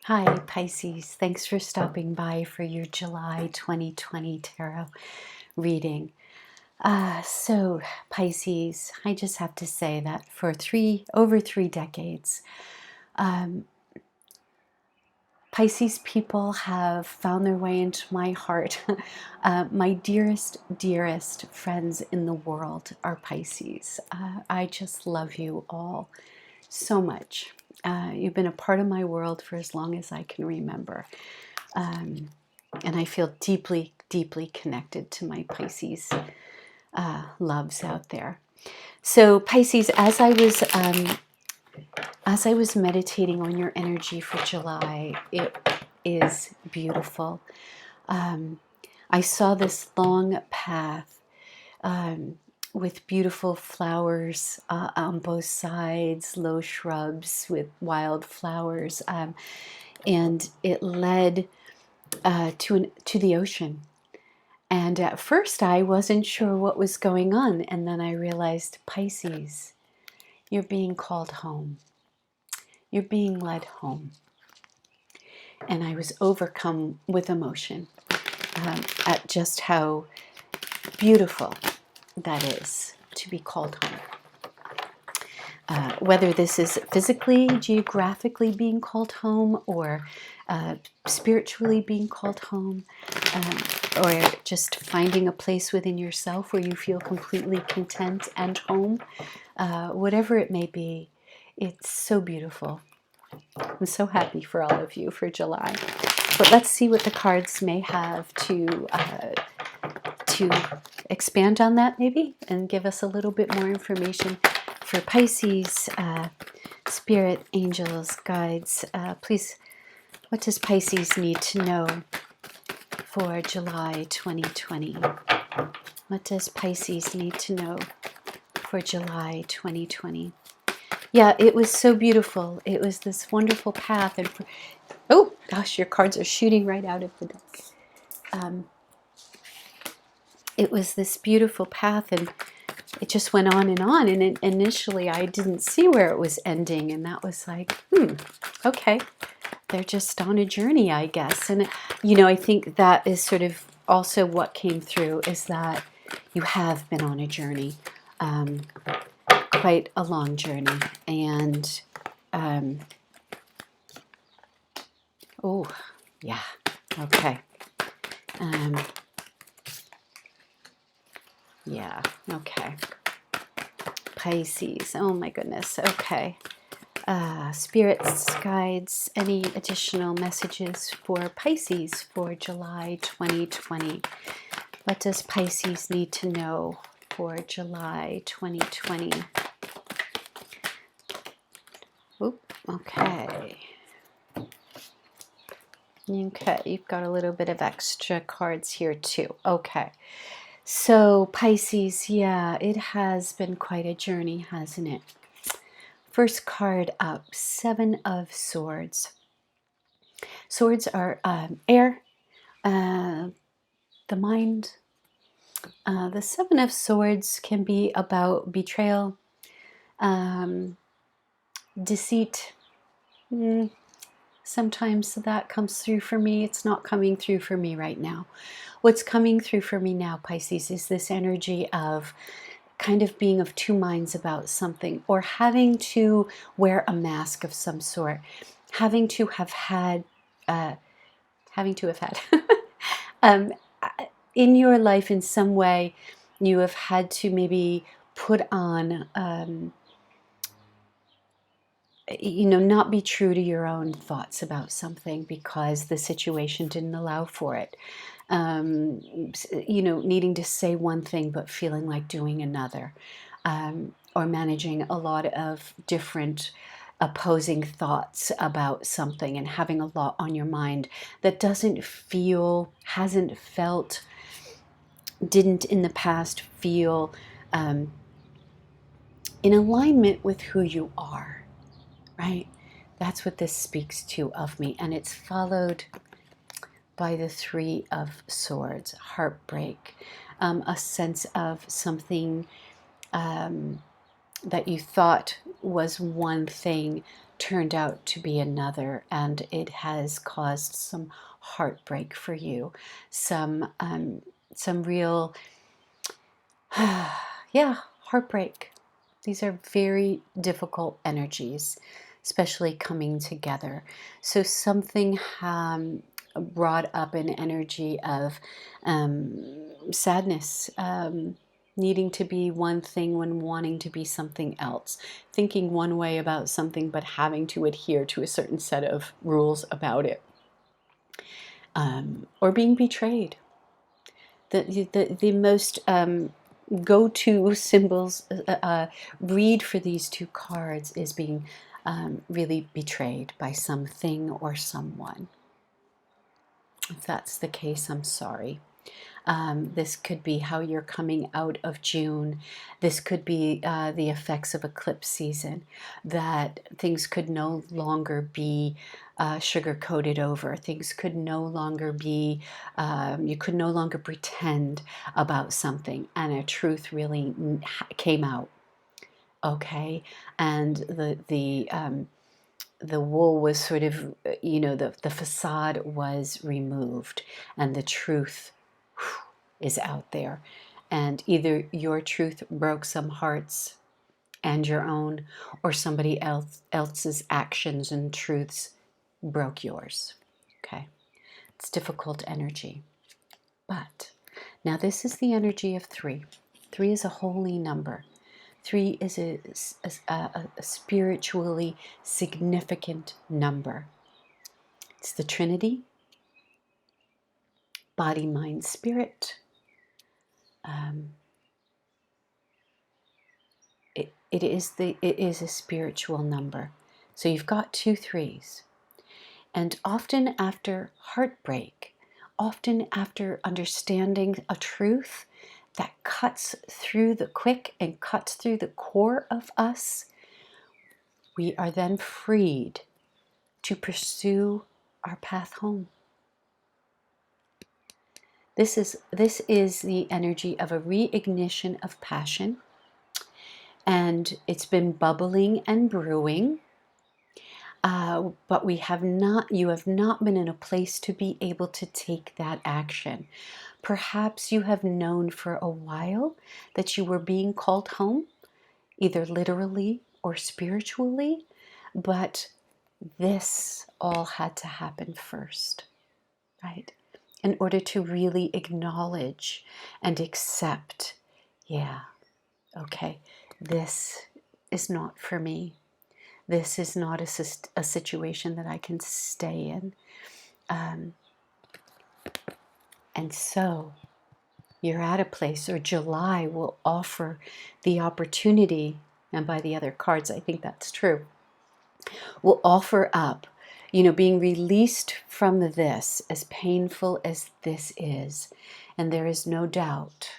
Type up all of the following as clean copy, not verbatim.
Hi, Pisces. Thanks for stopping by for your July 2020 tarot reading. So, Pisces, I just have to say that for over 3 decades, Pisces people have found their way into my heart. My dearest, dearest friends in the world are Pisces. I just love you all so much. You've been a part of my world for as long as I can remember. And I feel deeply, deeply connected to my Pisces loves out there. So Pisces, as I was meditating on your energy for July, it is beautiful. I saw this long path with beautiful flowers on both sides, low shrubs with wild flowers, and it led to the ocean. And at first I wasn't sure what was going on, and then I realized, Pisces, you're being called home. You're being led home. And I was overcome with emotion at just how beautiful that is to be called home. Whether this is physically, geographically being called home, or spiritually being called home, or just finding a place within yourself where you feel completely content and home, whatever it may be, it's so beautiful. I'm so happy for all of you for July. But let's see what the cards may have to expand on that, maybe, and give us a little bit more information for Pisces. Spirit, angels, guides, please, what does Pisces need to know for July 2020? What does Pisces need to know for July 2020? Yeah, it was so beautiful. It was this wonderful path. And oh, gosh, your cards are shooting right out of the deck. It was this beautiful path, and it just went on. And initially, I didn't see where it was ending. And that was like, okay, they're just on a journey, I guess. And, I think that is sort of also what came through, is that you have been on a journey, quite a long journey. And, oh, yeah, okay. Yeah, okay. Pisces, oh my goodness, okay. Spirits, guides, any additional messages for Pisces for July 2020? What does Pisces need to know for July 2020? Oop, okay. Okay, you've got a little bit of extra cards here too. Okay. So Pisces, yeah, it has been quite a journey, hasn't it? First card up, Seven of Swords. Swords are air, the mind. The Seven of Swords can be about betrayal, deceit. Sometimes that comes through for me. It's not coming through for me right now. What's coming through for me now, Pisces, is this energy of kind of being of two minds about something, or having to wear a mask of some sort, having to have had in your life in some way, you have had to maybe put on, not be true to your own thoughts about something because the situation didn't allow for it. Needing to say one thing but feeling like doing another, or managing a lot of different opposing thoughts about something and having a lot on your mind that hasn't felt, didn't in the past feel in alignment with who you are, right? That's what this speaks to of me. And it's followed by the Three of Swords, heartbreak, a sense of something that you thought was one thing turned out to be another, and it has caused some heartbreak for you, some real, yeah, heartbreak. These are very difficult energies, especially coming together. So something brought up an energy of sadness, needing to be one thing when wanting to be something else, thinking one way about something but having to adhere to a certain set of rules about it, or being betrayed. The most go-to symbols read for these two cards is being really betrayed by something or someone. If that's the case, I'm sorry. This could be how you're coming out of June. This could be the effects of eclipse season, that things could no longer be sugar-coated over. Things could no longer be, you could no longer pretend about something, and a truth really came out. Okay, and the wool was sort of, the facade was removed, and the truth is out there. And either your truth broke some hearts and your own, or somebody else's actions and truths broke yours. Okay, it's difficult energy. But now this is the energy of 3. 3 is a holy number. 3 is a spiritually significant number. It's the Trinity, body, mind, spirit. It is a spiritual number. So you've got 2 3s. And often after heartbreak, often after understanding a truth that cuts through the quick and cuts through the core of us, we are then freed to pursue our path home. This is the energy of a reignition of passion, and it's been bubbling and brewing, but you have not been in a place to be able to take that action. Perhaps you have known for a while that you were being called home, either literally or spiritually, but this all had to happen first, right? In order to really acknowledge and accept, yeah, okay, this is not for me. This is not a situation that I can stay in. And so you're at a place, or July will offer the opportunity, and by the other cards, I think that's true, will offer up, being released from this, as painful as this is. And there is no doubt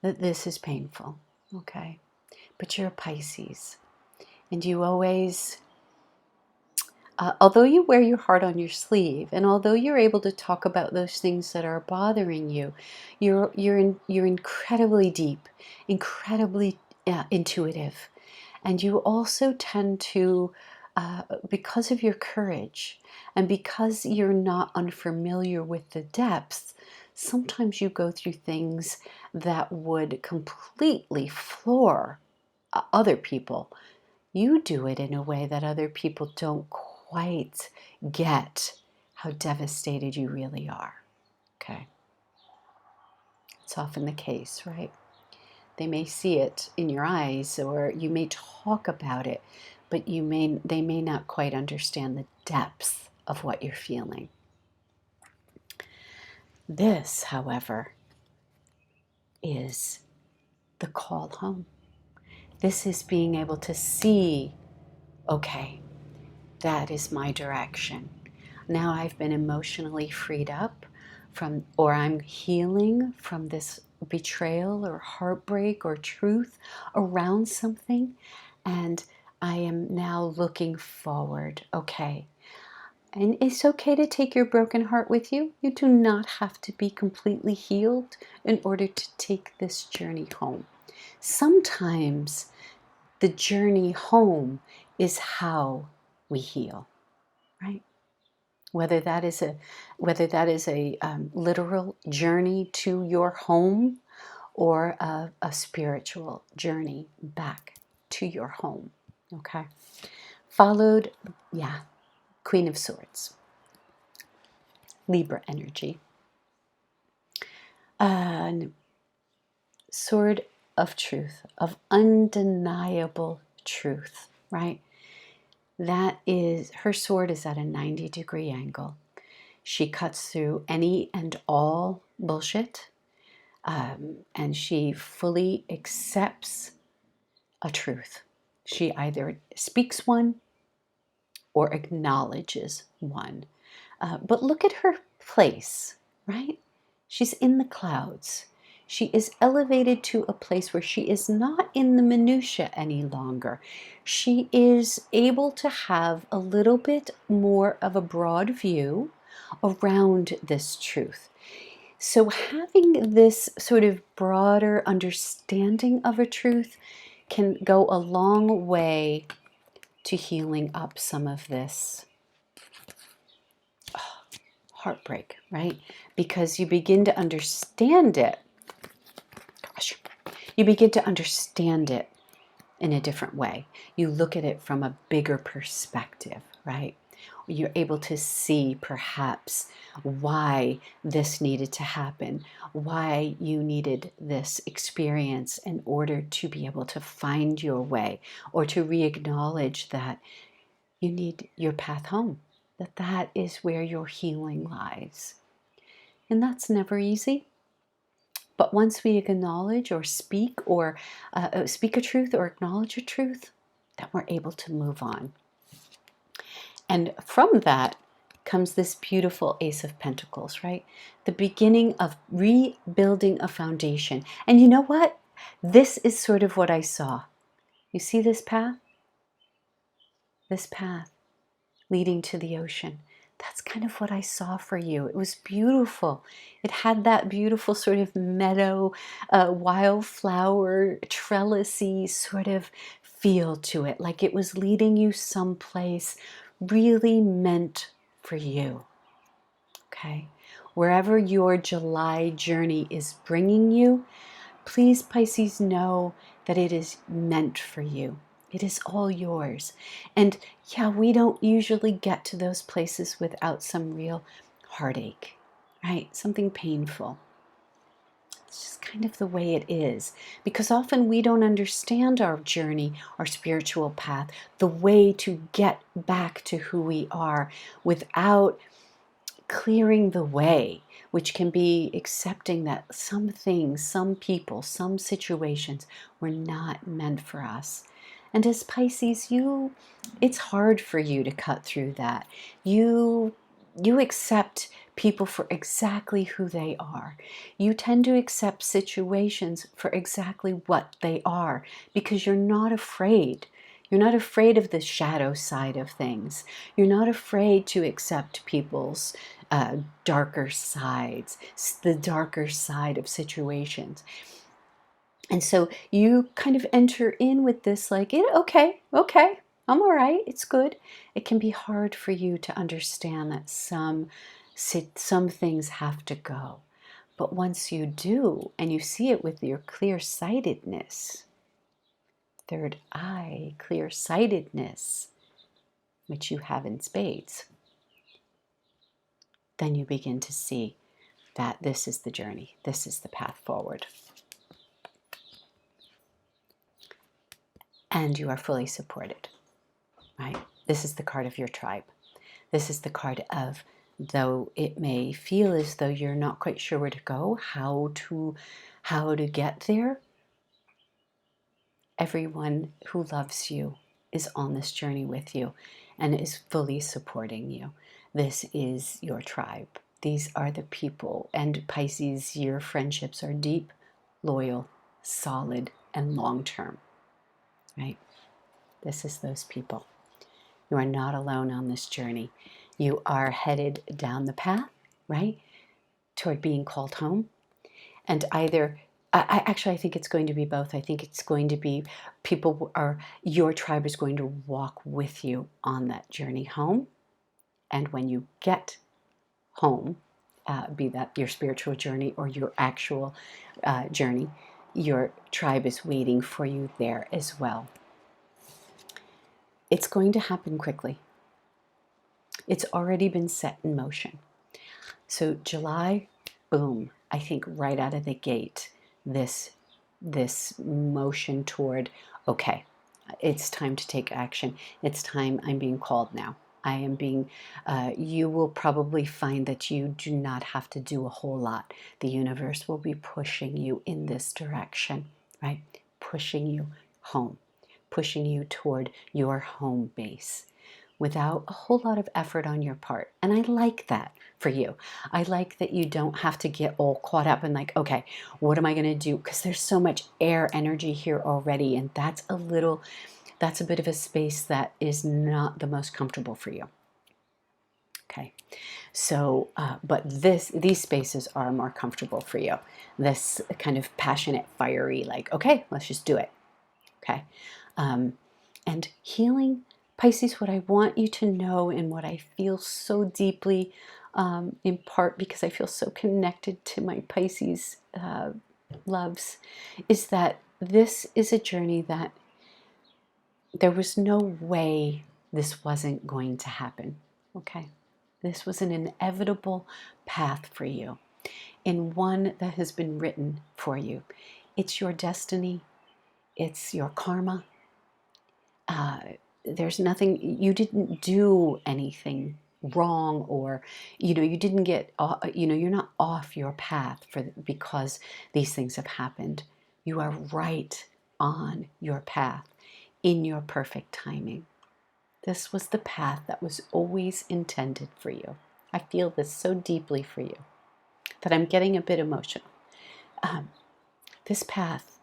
that this is painful, okay? But you're a Pisces, and you always, although you wear your heart on your sleeve, and although you're able to talk about those things that are bothering you, you're incredibly deep, incredibly intuitive, and you also tend to, because of your courage, and because you're not unfamiliar with the depths, sometimes you go through things that would completely floor other people. You do it in a way that other people don't quite get how devastated you really are. Okay. It's often the case, right? They may see it in your eyes, or you may talk about it, but they may not quite understand the depth of what you're feeling. This, however, is the call home. This is being able to see, okay, that is my direction. Now I've been emotionally freed up from, or I'm healing from this betrayal or heartbreak or truth around something, and I am now looking forward. Okay. And it's okay to take your broken heart with you. You do not have to be completely healed in order to take this journey home. Sometimes the journey home is how we heal, right? Whether that is a literal journey to your home, or a spiritual journey back to your home. Okay. Followed, yeah, Queen of Swords, Libra energy. Sword of truth, of undeniable truth, right? That is, her sword is at a 90-degree angle. She cuts through any and all bullshit, and she fully accepts a truth. She either speaks one or acknowledges one. But look at her place, right? She's in the clouds. She is elevated to a place where she is not in the minutia any longer. She is able to have a little bit more of a broad view around this truth. So having this sort of broader understanding of a truth can go a long way to healing up some of this heartbreak, right? Because you begin to understand it. Gosh, you begin to understand it in a different way. You look at it from a bigger perspective, right? You're able to see perhaps why this needed to happen, why you needed this experience in order to be able to find your way, or to re-acknowledge that you need your path home, that is where your healing lies. And that's never easy. But once we acknowledge or speak a truth or acknowledge a truth, then we're able to move on. And from that comes this beautiful Ace of Pentacles, right? The beginning of rebuilding a foundation. And you know what? This is sort of what I saw. You see this path? This path leading to the ocean. That's kind of what I saw for you. It was beautiful. It had that beautiful sort of meadow, wildflower, trellisy sort of feel to it, like it was leading you someplace really meant for you. Okay? Wherever your July journey is bringing you, please, Pisces, know that it is meant for you. It is all yours. And yeah, we don't usually get to those places without some real heartache, right? Something painful. It's just kind of the way it is. Because often we don't understand our journey, our spiritual path, the way to get back to who we are without clearing the way, which can be accepting that some things, some people, some situations were not meant for us. And as Pisces, it's hard for you to cut through that. You accept people for exactly who they are. You tend to accept situations for exactly what they are because you're not afraid. You're not afraid of the shadow side of things. You're not afraid to accept people's darker sides, the darker side of situations. And so you kind of enter in with this like, okay, I'm all right, it's good. It can be hard for you to understand that some things have to go. But once you do, and you see it with your clear-sightedness, third eye, clear-sightedness, which you have in spades, then you begin to see that this is the journey, this is the path forward. And you are fully supported, right? This is the card of your tribe. This is the card of, though it may feel as though you're not quite sure where to go, how to get there, everyone who loves you is on this journey with you and is fully supporting you. This is your tribe. These are the people, and Pisces, your friendships are deep, loyal, solid, and long-term, right? This is those people. You are not alone on this journey. You are headed down the path, right, toward being called home. And either I think it's going to be both. I think it's going to be your tribe is going to walk with you on that journey home. And when you get home, be that your spiritual journey or your actual journey, your tribe is waiting for you there as well. It's going to happen quickly. It's already been set in motion. So July, boom, I think right out of the gate, this motion toward, okay, it's time to take action. It's time, I'm being called now. I am being, you will probably find that you do not have to do a whole lot. The universe will be pushing you in this direction, right? Pushing you home, pushing you toward your home base without a whole lot of effort on your part. And I like that for you. I like that you don't have to get all caught up in like, okay, what am I going to do? Because there's so much air energy here already. And that's a bit of a space that is not the most comfortable for you. Okay. So, but these spaces are more comfortable for you. This kind of passionate, fiery, like, okay, let's just do it. Okay. And healing, Pisces, what I want you to know and what I feel so deeply, in part because I feel so connected to my Pisces loves, is that this is a journey that there was no way this wasn't going to happen. Okay. This was an inevitable path for you, and one that has been written for you. It's your destiny. It's your karma. There's nothing, you didn't do anything wrong, or you didn't get you're not off your path because these things have happened. You are right on your path in your perfect timing. This was the path that was always intended for you. I feel this so deeply for you that I'm getting a bit emotional. This path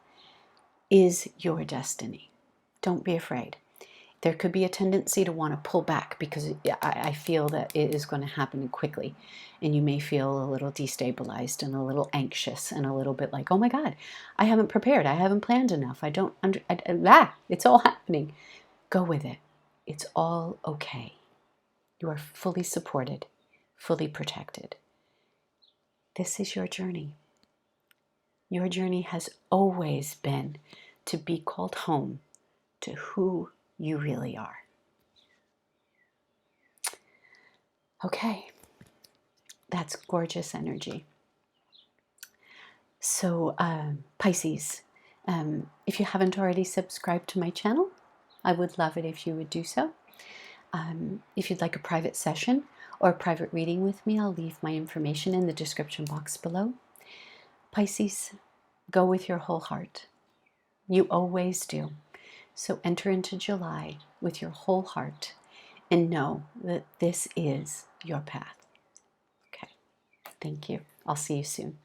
is your destiny. Don't be afraid. There could be a tendency to want to pull back because I feel that it is going to happen quickly. And you may feel a little destabilized and a little anxious and a little bit like, oh my God, I haven't prepared. I haven't planned enough. It's all happening. Go with it. It's all okay. You are fully supported, fully protected. This is your journey. Your journey has always been to be called home to who you really are. Okay, that's gorgeous energy. So, Pisces, if you haven't already subscribed to my channel, I would love it if you would do so. If you'd like a private session or a private reading with me, I'll leave my information in the description box below. Pisces, go with your whole heart. You always do. So enter into July with your whole heart and know that this is your path. Okay, thank you. I'll see you soon.